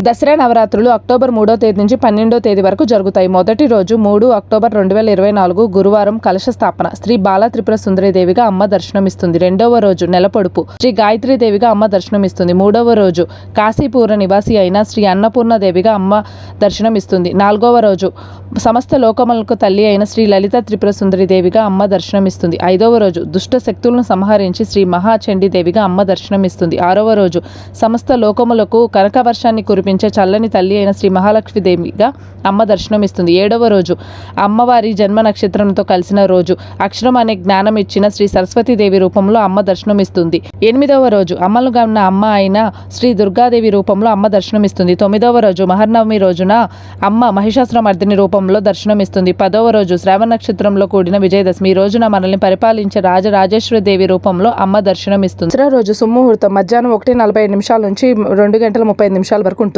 దసరా నవరాత్రులు అక్టోబర్ 3వ తేదీ నుంచి 12వ తేదీ వరకు జరుగుతాయి. మొదటి రోజు 3 అక్టోబర్ 2024 గురువారం కలశ స్థాపన శ్రీ బాల త్రిపుర సుందరీదేవిగా అమ్మ దర్శనమిస్తుంది. రెండవ రోజు నెలపొడుపు శ్రీ గాయత్రీదేవిగా అమ్మ దర్శనమిస్తుంది. మూడవ రోజు కాశీపూర నివాసి అయిన శ్రీ అన్నపూర్ణదేవిగా అమ్మ దర్శనమిస్తుంది. నాలుగవ రోజు సమస్త లోకములకు తల్లి అయిన శ్రీ లలిత త్రిపుర సుందరీదేవిగా అమ్మ దర్శనమిస్తుంది. ఐదవ రోజు దుష్ట శక్తులను సంహరించి శ్రీ మహాచండీదేవిగా అమ్మ దర్శనమిస్తుంది. ఆరవ రోజు సమస్త లోకములకు కనకవర్షాన్ని కురిపించే చల్లని తల్లి అయిన శ్రీ మహాలక్ష్మీదేవిగా అమ్మ దర్శనమిస్తుంది. ఏడవ రోజు అమ్మవారి జన్మ నక్షత్రంతో కలిసిన రోజు అక్షరం అనే జ్ఞానం ఇచ్చిన శ్రీ సరస్వతీదేవి రూపంలో అమ్మ దర్శనమిస్తుంది. ఎనిమిదవ రోజు అమ్మలుగా ఉన్న అమ్మ అయిన శ్రీ దుర్గాదేవి రూపంలో అమ్మ దర్శనమిస్తుంది. తొమ్మిదవ రోజు మహర్నవమి రోజున అమ్మ మహిషాసురమర్దిని రూపంలో దర్శనమిస్తుంది. 10వ రోజు శ్రావణ నక్షత్రంలో కూడిన విజయదశమి రోజున మనల్ని పరిపాలించే రాజరాజేశ్వరి దేవి రూపంలో అమ్మ దర్శనమిస్తుంది. రోజు సుముహూర్తం మధ్యాహ్నం 1:45 నుంచి 2:35 వరకు ఉంటుంది.